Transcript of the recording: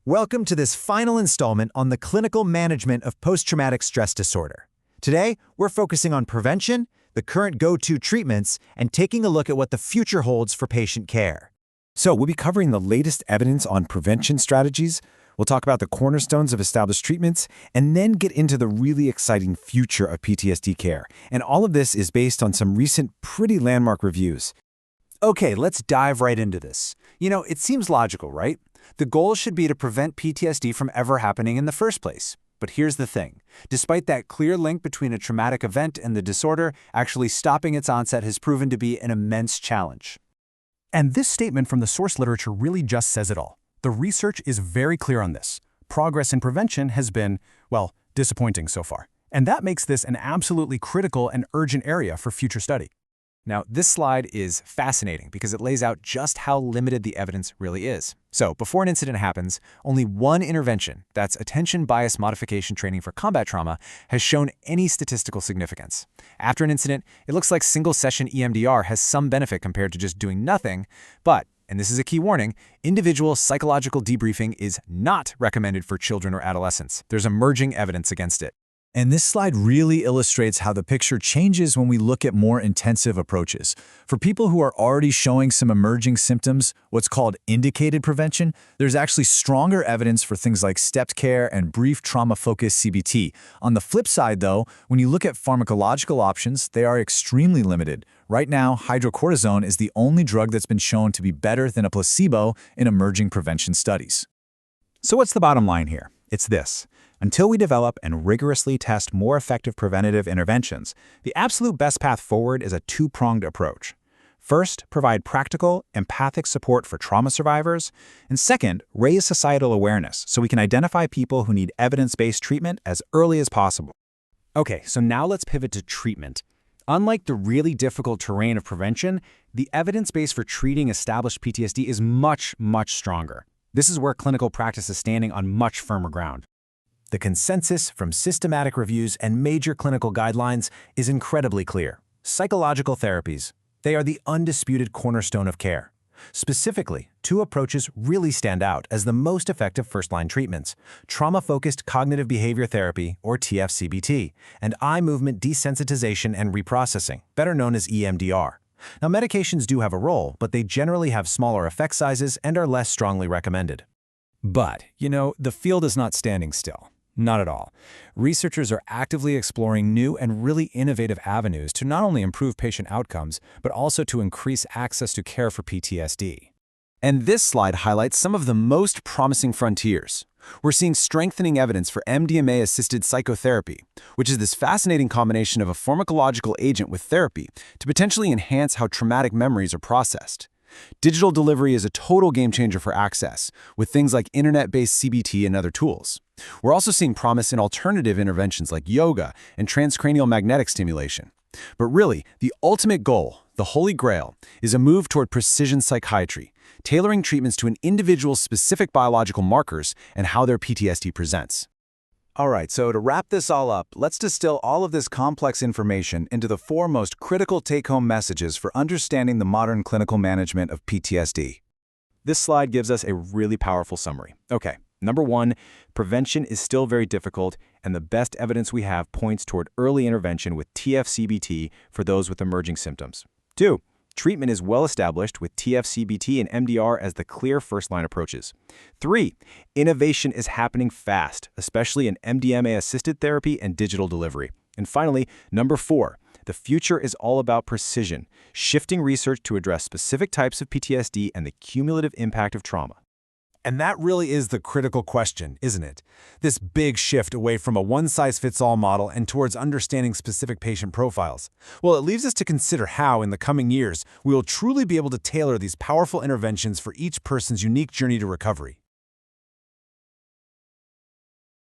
Welcome to this final installment on the clinical management of post-traumatic stress disorder. Today, we're focusing on prevention, the current go-to treatments, and taking a look at what the future holds for patient care. So we'll be covering the latest evidence on prevention strategies, we'll talk about the cornerstones of established treatments, and then get into the really exciting future of PTSD care. And all of this is based on some recent pretty landmark reviews. Okay, let's dive right into this. It seems logical, right? The goal should be to prevent PTSD from ever happening in the first place. But here's the thing. Despite that clear link between a traumatic event and the disorder, actually stopping its onset has proven to be an immense challenge. And this statement from the source literature really just says it all. The research is very clear on this. Progress in prevention has been, well, disappointing so far. And that makes this an absolutely critical and urgent area for future study. Now, this slide is fascinating because it lays out just how limited the evidence really is. So, before an incident happens, only one intervention, that's attention bias modification training for combat trauma, has shown any statistical significance. After an incident, it looks like single-session EMDR has some benefit compared to just doing nothing, but, and this is a key warning, individual psychological debriefing is not recommended for children or adolescents. There's emerging evidence against it. And this slide really illustrates how the picture changes when we look at more intensive approaches. For people who are already showing some emerging symptoms, what's called indicated prevention, there's actually stronger evidence for things like stepped care and brief trauma-focused CBT. On the flip side, though, when you look at pharmacological options, they are extremely limited. Right now, hydrocortisone is the only drug that's been shown to be better than a placebo in emerging prevention studies. So what's the bottom line here? It's this. Until we develop and rigorously test more effective preventative interventions, the absolute best path forward is a two-pronged approach. First, provide practical, empathic support for trauma survivors, and second, raise societal awareness so we can identify people who need evidence-based treatment as early as possible. Okay, so now let's pivot to treatment. Unlike the really difficult terrain of prevention, the evidence base for treating established PTSD is much, much stronger. This is where clinical practice is standing on much firmer ground. The consensus from systematic reviews and major clinical guidelines is incredibly clear. Psychological therapies, they are the undisputed cornerstone of care. Specifically, two approaches really stand out as the most effective first-line treatments: trauma-focused cognitive behavior therapy, or TF-CBT, and eye movement desensitization and reprocessing, better known as EMDR. Now, medications do have a role, but they generally have smaller effect sizes and are less strongly recommended. But, the field is not standing still. Not at all. Researchers are actively exploring new and really innovative avenues to not only improve patient outcomes, but also to increase access to care for PTSD. And this slide highlights some of the most promising frontiers. We're seeing strengthening evidence for MDMA-assisted psychotherapy, which is this fascinating combination of a pharmacological agent with therapy to potentially enhance how traumatic memories are processed. Digital delivery is a total game changer for access, with things like internet-based CBT and other tools. We're also seeing promise in alternative interventions like yoga and transcranial magnetic stimulation. But really, the ultimate goal, the holy grail, is a move toward precision psychiatry, tailoring treatments to an individual's specific biological markers and how their PTSD presents. All right, so to wrap this all up, let's distill all of this complex information into the four most critical take-home messages for understanding the modern clinical management of PTSD. This slide gives us a really powerful summary. Okay, number one, prevention is still very difficult, and the best evidence we have points toward early intervention with TF-CBT for those with emerging symptoms. Two, treatment is well established with TF-CBT and MDR as the clear first-line approaches. 3. Innovation is happening fast, especially in MDMA-assisted therapy and digital delivery. And finally, number 4. The future is all about precision, shifting research to address specific types of PTSD and the cumulative impact of trauma. And that really is the critical question, isn't it? This big shift away from a one-size-fits-all model and towards understanding specific patient profiles. Well, it leaves us to consider how, in the coming years, we will truly be able to tailor these powerful interventions for each person's unique journey to recovery.